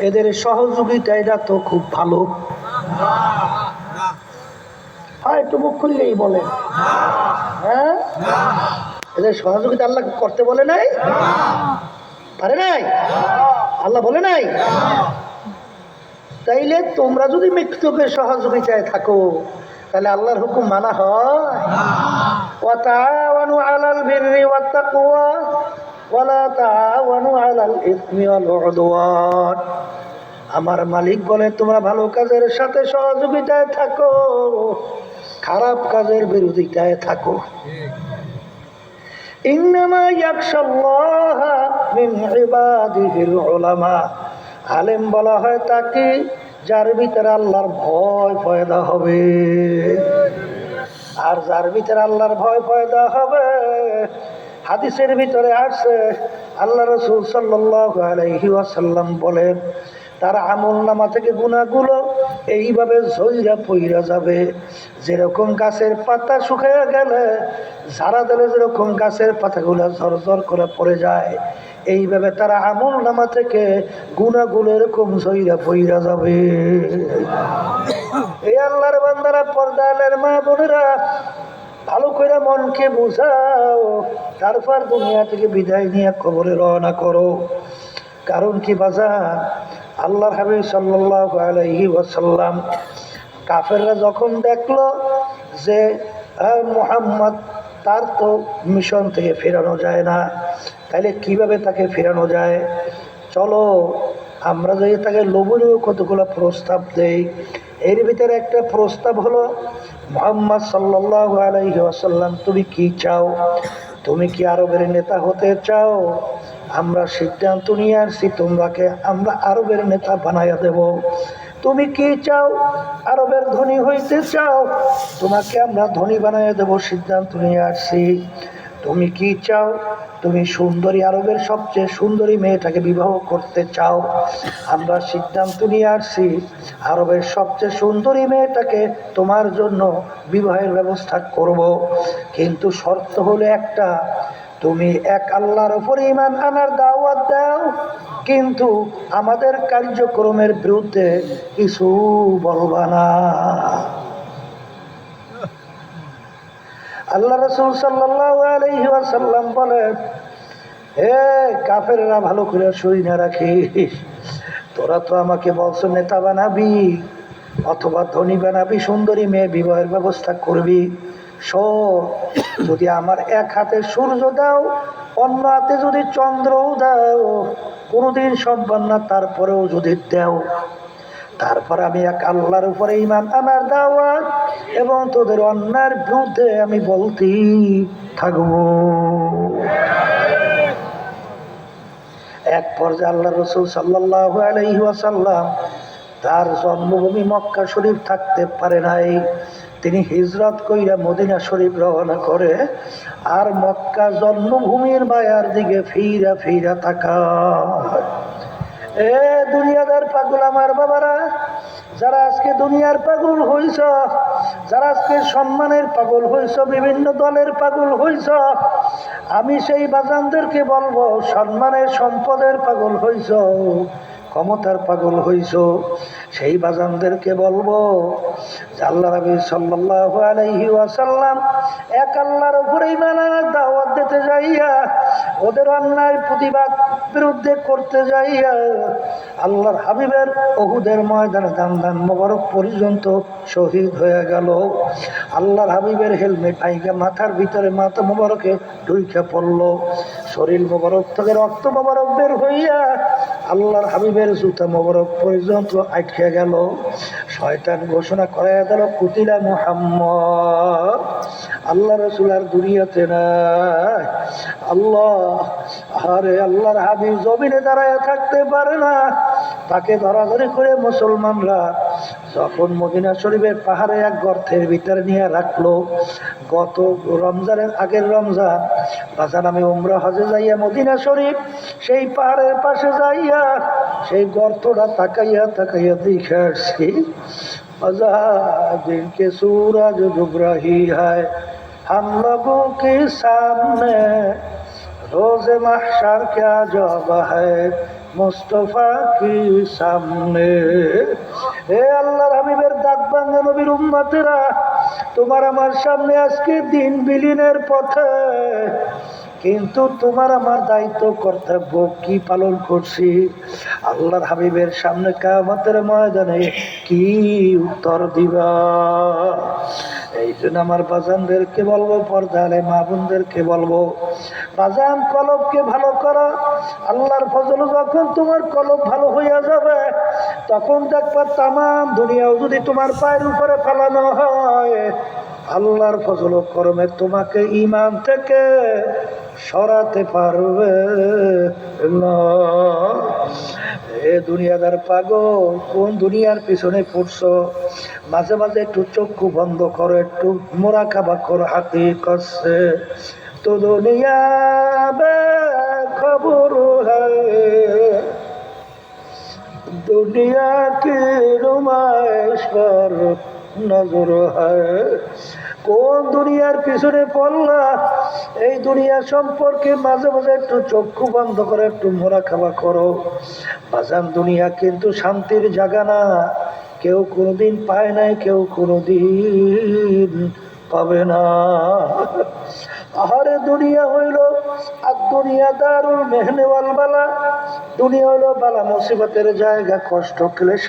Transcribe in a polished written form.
এদের সহযোগিতা এটা তো খুব ভালো। হ্যাঁ, একটু মুখ খুললেই বলে হ্যাঁ, এদের সহযোগিতা আল্লাহ করতে বলে নাই, পারে নাই, আল্লাহ বলে নাই। তাইলে তোমরা যদি মৃত্যুকে সহযোগিতায় থাকো তাহলে আল্লাহর হুকুম মানা হয়? ওয়া তাআওয়ানু আলাল বিররি ওয়াত তাকওয়া ওয়া লা তাআওয়ানু আলাল ইসমি ওয়াল উদওয়ান। আমার মালিক বলে তোমরা ভালো কাজের সাথে সহযোগিতায় থাকো, খারাপ কাজের বিরোধিতায় থাকো। ইন্নামা ইয়াখশাল্লাহা মিন ইবাদিহিল উলামা। আলেম বলা হয় তাকে যার ভিতরে আল্লাহর ভয় পয়দা হবে। আর যার ভিতরে আল্লাহর ভয় পয়দা হবে, হাদিসের ভিতরে আসছে আল্লাহ রাসূল সাল্লাল্লাহু আলাইহি ওয়াসাল্লাম বলেন তার আমলনামা থেকে গুনাহগুলো এইভাবে ঝইরা পইরা যাবে, যেরকম গাছের পাতা শুকিয়ে গেলে ঝাড়া দিলে যেরকম গাছের পাতাগুলো ঝরঝর করে পড়ে যায়, এইভাবে তারা আমলনামা থেকে গুনাহগুলো এরকম ঝইরা পইরা যাবে। এই আল্লাহর বান্দারা, পর্দালের মা বোনেরা, ভালো করে মনকে বুঝাও, তারপর দুনিয়া থেকে বিদায় নিয়ে কবরে রওনা করো। কারণ কি বাজার, আল্লাহর হাবিব সাল্লাল্লাহু আলাইহি ওয়াসাল্লাম কাফেররা যখন দেখলো যে মুহাম্মদ তার তো মিশন থেকে ফেরানো যায় না, তাহলে কিভাবে তাকে ফেরানো যায়, চলো আমরা যদি তাকে লোভনীয় কতগুলো প্রস্তাব দেই। এর ভিতরে একটা প্রস্তাব হলো, মুহাম্মদ সাল্লাল্লাহু আলাইহি ওয়াসাল্লাম তুমি কি চাও? তুমি কি আরবের নেতা হতে চাও? আমরা সিদ্ধান্ত নিয়ে আসছি তোমরাকে আমরা আরবের নেতা বানাইয়া দেব। তুমি কি চাও? আরবের ধনী হইতে চাও? তোমাকে আমরা ধনী বানাইয়া দেব, সিদ্ধান্ত নিয়ে আসছি। তুমি কি চাও? তুমি সুন্দরী, আরবের সবচেয়ে সুন্দরী মেয়েটাকে বিবাহ করতে চাও? আমরা সিদ্ধান্ত নিয়ে আসছি আরবের সবচেয়ে সুন্দরী মেয়েটাকে তোমার জন্য বিবাহের ব্যবস্থা করব। কিন্তু শর্ত হলো একটা, তুমি এক আল্লাহর উপর ঈমান আনার দাওয়াত দাও, কিন্তু আমাদের কার্যক্রমের বিরুদ্ধে কিছু বলবা না। আল্লাহ রাসূল সাল্লাল্লাহু আলাইহি ওয়াসাল্লাম বলেন, হে কাফেররা, ভালো করে শুনে রাখিস, তোরা তো আমাকে বলছো নেতা বানাবি অথবা ধনী বানাবি, সুন্দরী মেয়ে বিবাহের ব্যবস্থা করবি। শোন, যদি আমার এক হাতে সূর্য দাও, অন্য হাতে যদি চন্দ্রও দাও, কোনোদিন সম্ভব না, তারপরেও যদি দাও, তারপর আমি এক আল্লাহর উপরে ঈমান আনার দাওয়াত এবং তোদের অন্যায়ের বিরুদ্ধে আমি বলতেই থাকবো। এক পর্যায়ে আল্লাহ রাসূল সাল্লাল্লাহু আলাইহি ওয়াসাল্লাম তার জন্মভূমি মক্কা শরীফ থাকতে পারে নাই, তিনি হিজরত কইরা মদিনা শরীফ রওনা করে, আর মক্কা জন্মভূমির মায়ার দিকে ফিরা ফিরা তাকায়। এ দুনিয়াদার পাগল আমার বাবারা, যারা আজকে দুনিয়ার পাগল হইছ, যারা আজকে সম্মানের পাগল হইছ, বিভিন্ন দলের পাগল হইছ, আমি সেই বাজানদেরকে বলবো, সম্মানের সম্পদের পাগল হইছ, ক্ষমতার পাগল হইছ, সেই বাজানদেরকে বলবো আল্লাহ নবী সাল্লাল্লাহু আলাইহি ওয়াসাল্লাম এক আল্লাহর উপরে ঈমান আনার দাওয়াত দিতে যাইয়া, ওদের অন্যায়ের প্রতিবাদ বিরুদ্ধে করতে যাইয়া আল্লাহর হাবিবের উহুদের ময়দানে দান মোবারক পর্যন্ত শহীদ হয়ে গেল। আল্লাহর হাবিবের হেলমেট আইগা মাথার ভিতরে মাথা মোবারকে ঢুইকা পড়ল, শরীর মোবারক থেকে রক্ত মোবারক বের হইয়া আল্লাহর হাবিবের জুতা মোবারক পর্যন্ত আটকে গেল। শয়তান ঘোষণা করাইয়া দিল, কুতিলা মুহাম্মদ, আল্লাহ রাসূল আর দুনিয়াতে নাই। আল্লাহ, আরে আল্লাহর হাবিব জমিনে দাঁড়ায় থাকতে পারে না, তাকে ধরাধরি করে মুসলমানরা যখন মদিনা শরীফের পাহাড়ে এক গর্তের ভিতরে নিয়ে রাখলো। গত রমজানের আগের রমজান বাজার আমি উমরা হজে যাইয়া মদিনা শরীফ সেই পাহাড়ের পাশে যাইয়া সেই গর্তটা তাকাইয়া তাকাইয়া দেখে আসছি, दिन के सूरज डूब रही है हम लोगों के सामने, रोज़े महशर क्या जवाब है মুস্তফা কি সামনে। হে আল্লাহর হাবিবের দাগ ভাঙা নবীর উম্মতেরা, তোমার আমার সামনে আজকে দিন বিলীনের পথে, কিন্তু তোমার আমার দায়িত্ব কর্তব্য কি পালন করছি? আল্লাহর হাবিবের সামনে কিয়ামতের ময়দানে কি উত্তর দিবা? এই জন্য আমার বাজানদেরকে বলবো, পর্দালে মা বোনদেরকে বলবো, বাজান কলবকে ভালো করো। আল্লাহর ফজল যখন তোমার কলব ভালো হইয়া যাবে, তখন দেখবা তামাম দুনিয়াও যদি তোমার পায়ের উপরে ফেলানো হয়, আল্লাহর ফজল করমে তোমাকে ঈমান থেকে সরাতে পারবে না। এ দুনিয়াদার পাগল, কোন দুনিয়ার পিছনে পড়ছো? মাঝে মাঝে একটু চক্ষু বন্ধ করো, একটু মোরাকাবা করো, হাতে করছে তো দুনিয়া বে খবর হ্যায়, দুনিয়া কি নুমাইশ পর নজর হ্যায়। কোন দুনিয়ার পিছনে পড়লা? এই দুনিয়া সম্পর্কে মাঝে মাঝে একটু চক্ষু বন্ধ করে একটু মোরাকাবা করো। বাজান, দুনিয়া কিন্তু শান্তির জায়গা না। কেউ কোনোদিন পায় নাই, কেউ কোনোদিন পাবে না। আহারে দুনিয়া হইল আর দুনিয়া দারুল মেহনে ওয়াল বালা। দুনিয়া হইল বালা মুসিবতের জায়গা, কষ্ট ক্লেশ